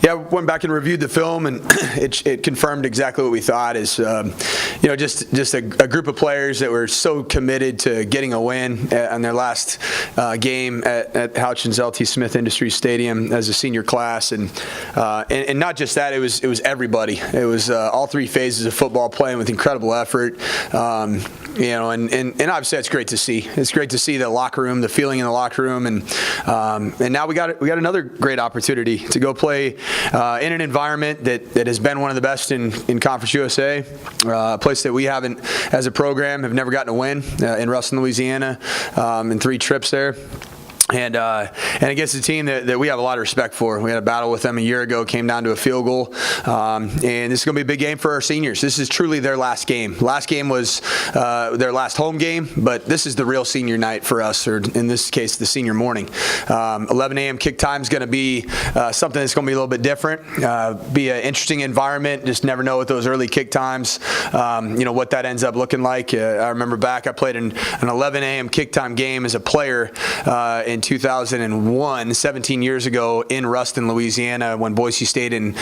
Yeah, went back and reviewed the film, and it confirmed exactly what we thought. Is just a group of players that were so committed to getting a win on their last game at Houchins LT Smith Industries Stadium as a senior class, and not just that. It was everybody. It was all three phases of football playing with incredible effort. And obviously that's great to see. It's great to see the locker room, the feeling in the locker room, and now we got another great opportunity to go play in an environment that has been one of the best in Conference USA, a place that we haven't, as a program, have never gotten a win in Ruston, Louisiana, in 3 trips there. And against a team that we have a lot of respect for. We had a battle with them a year ago, came down to a field goal. And this is going to be a big game for our seniors. This is truly their last game. Last game was their last home game, but this is the real senior night for us, or in this case, the senior morning. 11 a.m. kick time is going to be something that's going to be a little bit different. Be an interesting environment. Just never know with those early kick times, what that ends up looking like. I remember back, I played an 11 a.m. kick time game as a player in 2001, 17 years ago, in Ruston, Louisiana, when Boise State and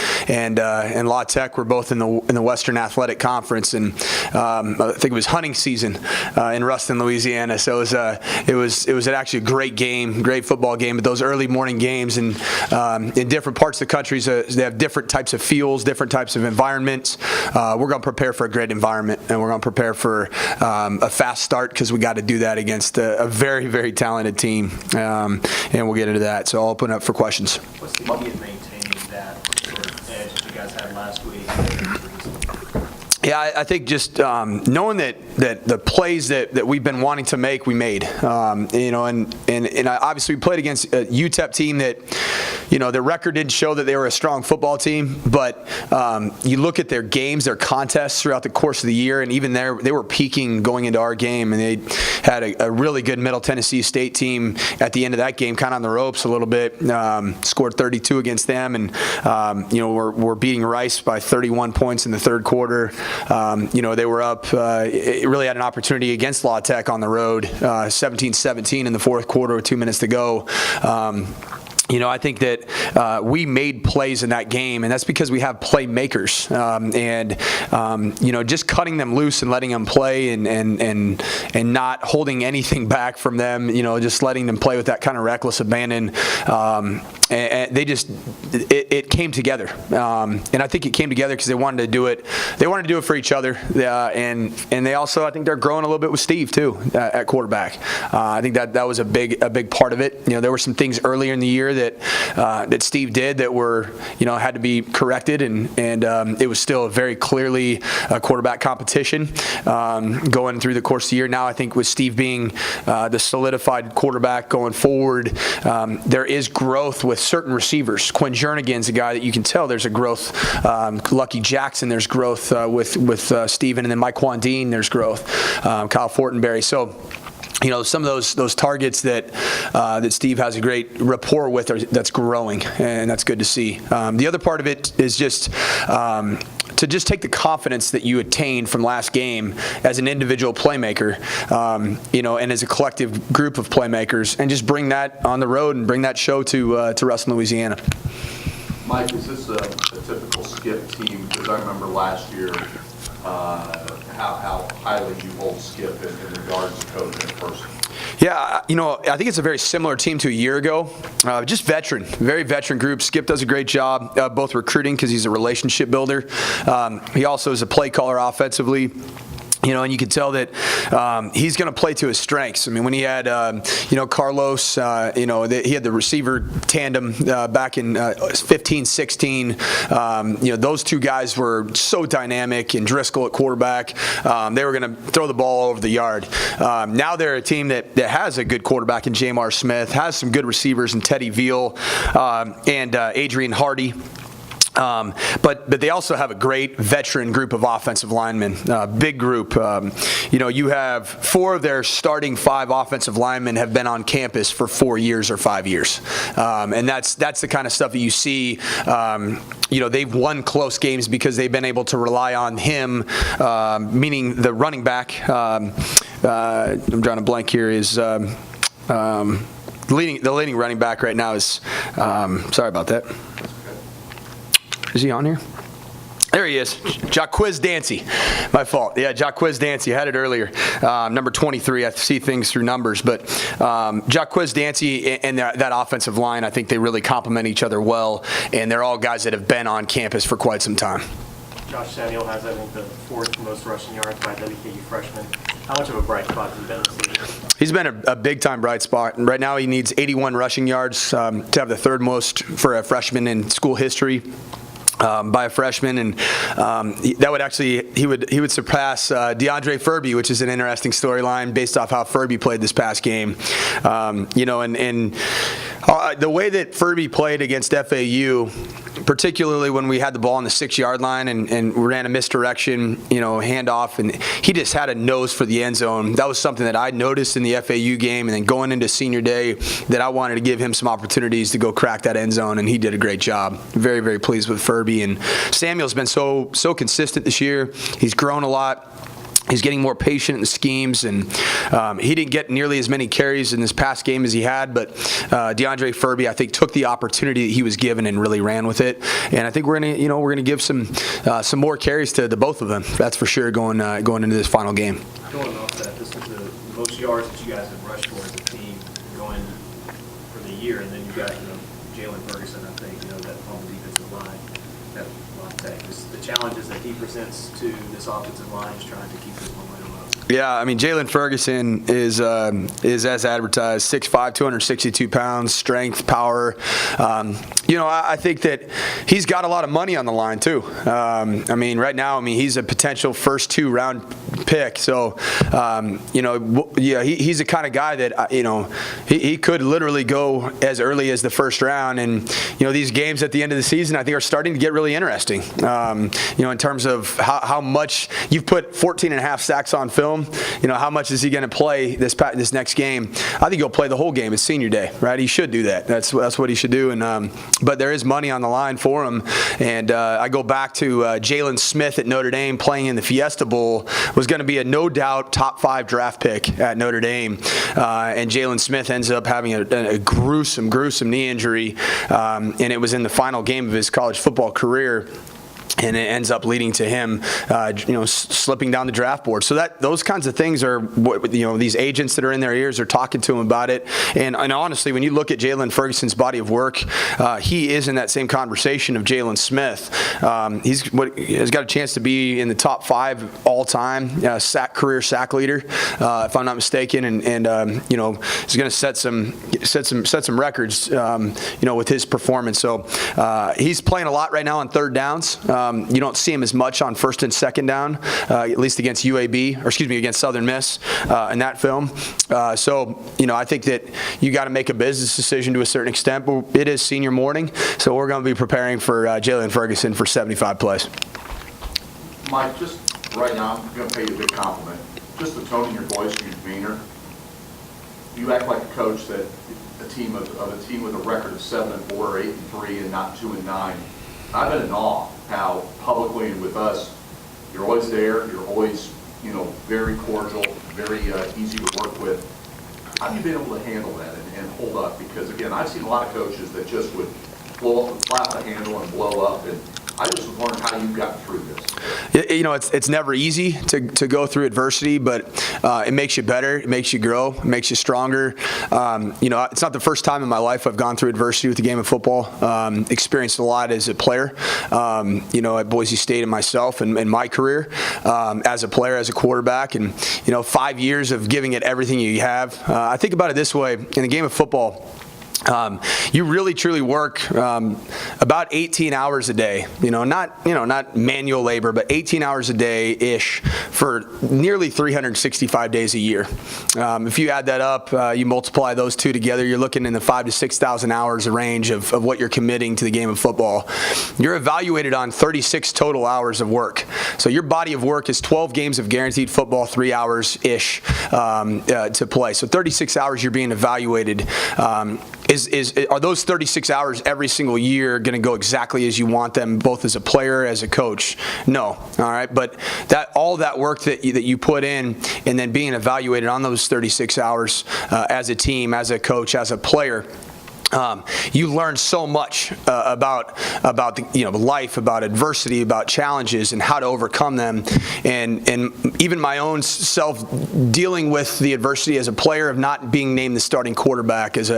La Tech were both in the Western Athletic Conference, and I think it was hunting season in Ruston, Louisiana. So it was actually a great game, great football game. But those early morning games in different parts of the country, they have different types of feels, different types of environments. We're going to prepare for a great environment, and we're going to prepare for a fast start, because we got to do that against a very, very talented team. And we'll get into that. So I'll open up for questions. What's the key in maintaining that sort of edge that you guys had last week? Yeah, I think just knowing that the plays that we've been wanting to make, we made. And obviously we played against a UTEP team that, their record didn't show that they were a strong football team, but you look at their games, their contests throughout the course of the year, and even there they were peaking going into our game, and they had a really good Middle Tennessee State team at the end of that game, kind of on the ropes a little bit. Scored 32 against them, and we're beating Rice by 31 points in the third quarter. They were up, really had an opportunity against La Tech on the road, 17-17 in the fourth quarter with 2 minutes to go. I think that we made plays in that game, and that's because we have playmakers. Just cutting them loose and letting them play, and not holding anything back from them. Just letting them play with that kind of reckless abandon. And it came together, and I think it came together because they wanted to do it. They wanted to do it for each other, and they also, I think, they're growing a little bit with Steve too at quarterback. I think that was a big part of it. There were some things earlier in the year that Steve did that were had to be corrected, and it was still a very clearly a quarterback competition going through the course of the year. Now I think with Steve being the solidified quarterback going forward, there is growth with certain receivers. Quinn Jernigan's a guy that you can tell there's a growth. Lucky Jackson, there's growth with Steven, and then Mike Wandine, there's growth. Kyle Fortenberry. So some of those targets that Steve has a great rapport with, that's growing, and that's good to see. The other part of it is just to just take the confidence that you attained from last game as an individual playmaker, and as a collective group of playmakers, and just bring that on the road and bring that show to Ruston, Louisiana. Mike, is this a typical Skip team? Because I remember last year how highly you hold Skip in regards to coaching in person. Yeah, I think it's a very similar team to a year ago. Just very veteran group. Skip does a great job, both recruiting, because he's a relationship builder. He also is a play caller offensively. And you can tell that he's going to play to his strengths. I mean, when he had, Carlos, he had the receiver tandem back in 15, 16. Those two guys were so dynamic, and Driscoll at quarterback. They were going to throw the ball all over the yard. Now they're a team that has a good quarterback in Jamar Smith, has some good receivers in Teddy Veal and Adrian Hardy. But they also have a great veteran group of offensive linemen, big group. You have 4 of their starting 5 offensive linemen have been on campus for 4 years or 5 years, and that's the kind of stuff that you see. They've won close games because they've been able to rely on him, meaning the running back. I'm drawing a blank here. Is the leading running back right now is sorry about that. Is he on here? There he is, Jaquiz Dancy. My fault. Yeah, Jaquiz Dancy. I had it earlier. Number 23. I see things through numbers, but Jaquiz Dancy and that offensive line, I think they really complement each other well, and they're all guys that have been on campus for quite some time. Josh Samuel has, I think, the fourth most rushing yards by WKU freshman. How much of a bright spot has he been this season? He's been a big-time bright spot. Right now he needs 81 rushing yards to have the third most for a freshman in school history. By a freshman, and that would actually he would surpass DeAndre Furby, which is an interesting storyline based off how Furby played this past game. You know, and the way that Furby played against FAU, particularly when we had the ball on the 6-yard line and ran a misdirection, you know, handoff, and he just had a nose for the end zone. That was something that I noticed in the FAU game, and then going into senior day, that I wanted to give him some opportunities to go crack that end zone, and he did a great job. Very, very pleased with Furby. And Samuel's been so consistent this year. He's grown a lot. He's getting more patient in the schemes, and he didn't get nearly as many carries in this past game as he had, but DeAndre Furby, I think, took the opportunity that he was given and really ran with it. And I think we're gonna give some more carries to the both of them. That's for sure going into this final game. Going off that, this is the most yards that you guys have rushed for as a team going for the year, and then you've got Jalen Ferguson, I think, that on the defensive line. That just the challenges that he presents to this offensive line is trying to keep his momentum up. Yeah, I mean, Jalen Ferguson is as advertised, 6'5", 262 pounds, strength, power. I think that he's got a lot of money on the line too. I mean, right now, he's a potential first 2-round pick. So, he's the kind of guy that he could literally go as early as the first round. And these games at the end of the season, I think, are starting to get really interesting. In terms of how much you've put 14.5 sacks on film. How much is he going to play this next game? I think he'll play the whole game. It's senior day, right? He should do that. That's what he should do. And but there is money on the line for him. And I go back to Jalen Smith at Notre Dame playing in the Fiesta Bowl. Was going to be a no doubt top 5 draft pick at Notre Dame, and Jalen Smith ends up having a gruesome knee injury, and it was in the final game of his college football career. And it ends up leading to him, slipping down the draft board. So those kinds of things are what these agents that are in their ears are talking to him about it. And honestly, when you look at Jalen Ferguson's body of work, he is in that same conversation of Jalen Smith. He's got a chance to be in the top 5 all-time career sack leader, if I'm not mistaken. And he's going to set some records, with his performance. So he's playing a lot right now on third downs. You don't see him as much on first and second down, at least against against Southern Miss in that film. I think that you got to make a business decision to a certain extent, but it is senior morning, so we're going to be preparing for Jalen Ferguson for 75 plays. Mike, just right now, I'm going to pay you a big compliment. Just the tone in your voice and your demeanor. You act like a coach that a team with a record of 7-4 or 8-3 and not 2-9. I've been in awe how publicly and with us, you're always there, you're always, very cordial, very easy to work with. How have you been able to handle that and hold up? Because again, I've seen a lot of coaches that just would blow up and flap the handle and blow up, and I just was wondering how you got through this. It's never easy to go through adversity, but it makes you better, it makes you grow, it makes you stronger. It's not the first time in my life I've gone through adversity with the game of football. Experienced a lot as a player, at Boise State and myself and in my career as a player, as a quarterback, and 5 years of giving it everything you have. I think about it this way: in the game of football, you really truly work about 18 hours a day. Not manual labor, but 18 hours a day ish for nearly 365 days a year. If you add that up, you multiply those two together, you're looking in the 5,000 to 6,000 hours range of what you're committing to the game of football. You're evaluated on 36 total hours of work. So your body of work is 12 games of guaranteed football, 3 hours ish to play. So 36 hours you're being evaluated. Are those 36 hours every single year going to go exactly as you want them, both as a player, as a coach? No. All right. But all that work that you put in, and then being evaluated on those 36 hours as a team, as a coach, as a player, you learn so much about the, life, about adversity, about challenges, and how to overcome them, and even my own self dealing with the adversity as a player of not being named the starting quarterback as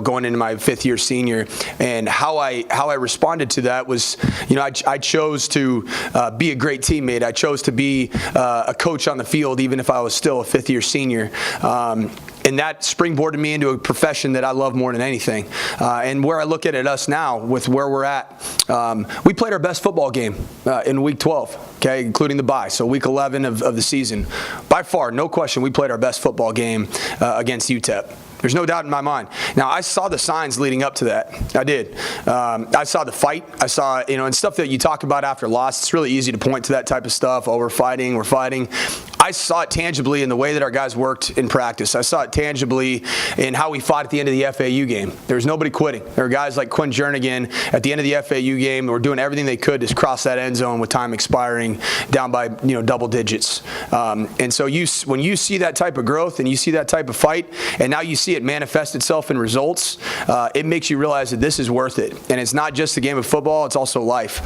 going into my 5th year senior, and how I responded to that was, I chose to be a great teammate. I chose to be a coach on the field, even if I was still a 5th year senior. And that springboarded me into a profession that I love more than anything. And where I look at us now, with where we're at, we played our best football game in Week 12, okay, including the bye. So Week 11 of the season. By far, no question, we played our best football game against UTEP. There's no doubt in my mind. Now, I saw the signs leading up to that. I did. I saw the fight. I saw, and stuff that you talk about after loss. It's really easy to point to that type of stuff. Oh, we're fighting. I saw it tangibly in the way that our guys worked in practice. I saw it tangibly in how we fought at the end of the FAU game. There was nobody quitting. There were guys like Quinn Jernigan at the end of the FAU game who were doing everything they could to cross that end zone with time expiring down by double digits. And so when you see that type of growth and you see that type of fight, and now you see it manifest itself in results, it makes you realize that this is worth it. And it's not just a game of football, it's also life.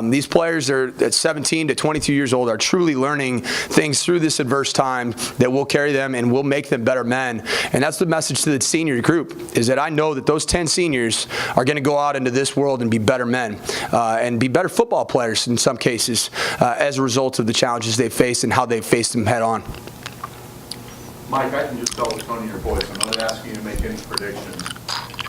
These players are at 17 to 22 years old are truly learning things through this adverse time that will carry them and will make them better men. And that's the message to the senior group, is that I know that those 10 seniors are going to go out into this world and be better men and be better football players in some cases as a result of the challenges they face and how they faced them head on. Mike, I can just tell the tone of your voice. I'm not asking you to make any predictions.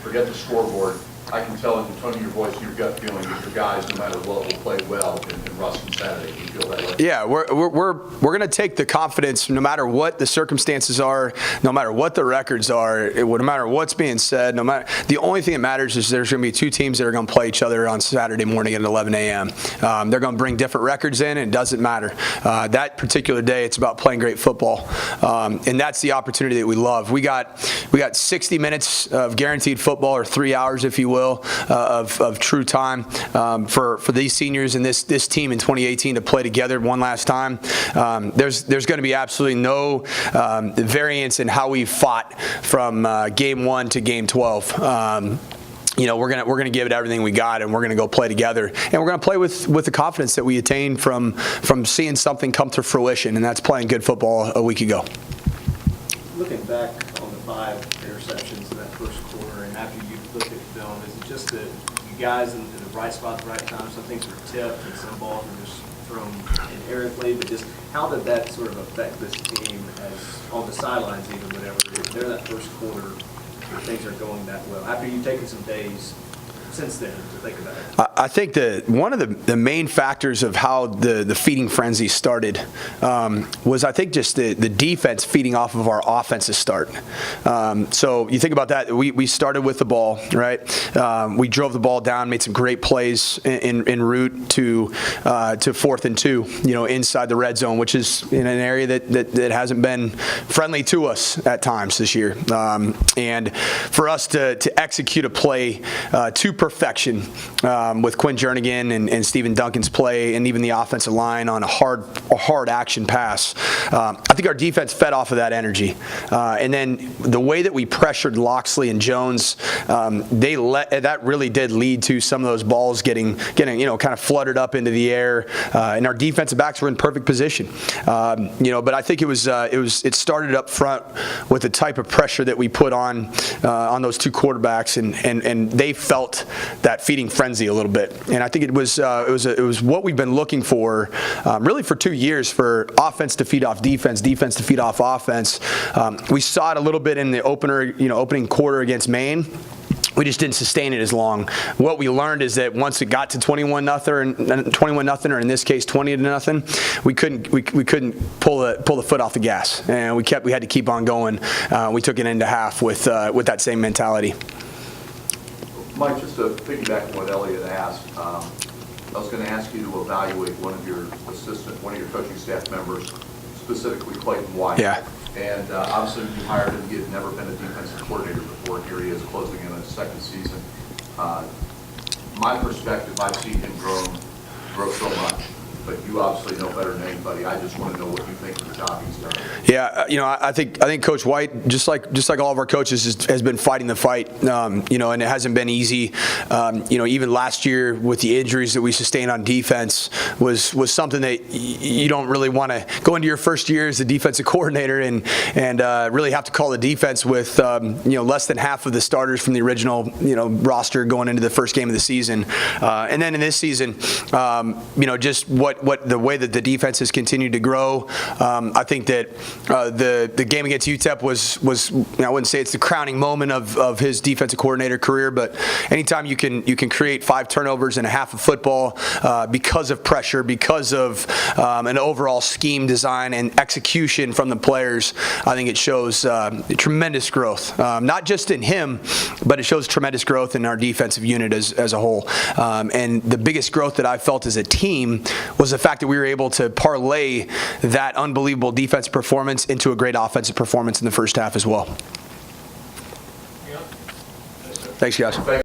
Forget the scoreboard. I can tell in the tone of your voice and your gut feeling that your guys, no matter what, will play well in Ruskin Saturday. Do you feel that way? Yeah, we're going to take the confidence, no matter what the circumstances are, no matter what the records are, no matter what's being said, the only thing that matters is there's going to be 2 teams that are going to play each other on Saturday morning at 11 a.m. They're going to bring different records in, and it doesn't matter. That particular day, it's about playing great football, and that's the opportunity that we love. We got 60 minutes of guaranteed football, or 3 hours, if you will, of true time for these seniors and this team in 2018 to play together one last time. There's going to be absolutely no variance in how we fought from game 1 to game 12. We're gonna give it everything we got, and we're gonna go play together, and we're gonna play with the confidence that we attained from seeing something come to fruition, and that's playing good football a week ago. Looking back on the 5 interceptions in that first quarter, and after you look at film, is it just that you guys in the right spot at the right time? Some things were tipped, and some balls were just thrown inerrantly. But just how did that sort of affect this team, as on the sidelines, even whenever they're that first quarter, where things are going that well? After you've taken some days since then to think about it. I think that one of the main factors of how the feeding frenzy started was, I think, just the defense feeding off of our offensive start. So you think about that. We started with the ball, right? We drove the ball down, made some great plays en route to 4th and 2, inside the red zone, which is in an area that hasn't been friendly to us at times this year. And for us to execute a play to perfection with Quinn Jernigan and Stephen Duncan's play, and even the offensive line on a hard action pass. I think our defense fed off of that energy, and then the way that we pressured Loxley and Jones, that really did lead to some of those balls getting kind of fluttered up into the air, and our defensive backs were in perfect position. But I think it started up front with the type of pressure that we put on those 2 quarterbacks, and they felt that feeding frenzy a little bit. And I think it was what we've been looking for really for 2 years, for offense to feed off defense, defense to feed off offense. We saw it a little bit in the opening quarter against Maine. We just didn't sustain it as long. What we learned is that once it got to 21-0, or in this case 20-0, we couldn't pull the foot off the gas, and we had to keep on going. We took it into half with that same mentality. Mike, just to piggyback on what Elliot asked, I was going to ask you to evaluate one of your coaching staff members, specifically Clayton White. Yeah. And obviously you hired him. He had never been a defensive coordinator before. Here he is closing in on his 2nd season. My perspective, I've seen him grow so much. but you obviously know better than anybody. I just want to know what you think of the job he's done. Yeah, I think Coach White, just like all of our coaches, has been fighting the fight. And it hasn't been easy. Even last year with the injuries that we sustained on defense was something that you don't really want to go into your first year as a defensive coordinator and really have to call the defense with less than half of the starters from the original roster going into the first game of the season. And then in this season, just what the way that the defense has continued to grow. I think that the game against UTEP was I wouldn't say it's the crowning moment of his defensive coordinator career, but anytime you can create 5 turnovers and a half of football because of pressure, because of an overall scheme design and execution from the players, I think it shows tremendous growth, not just in him, but it shows tremendous growth in our defensive unit as a whole. And the biggest growth that I felt as a team was the fact that we were able to parlay that unbelievable defensive performance into a great offensive performance in the first half as well. Thanks, guys.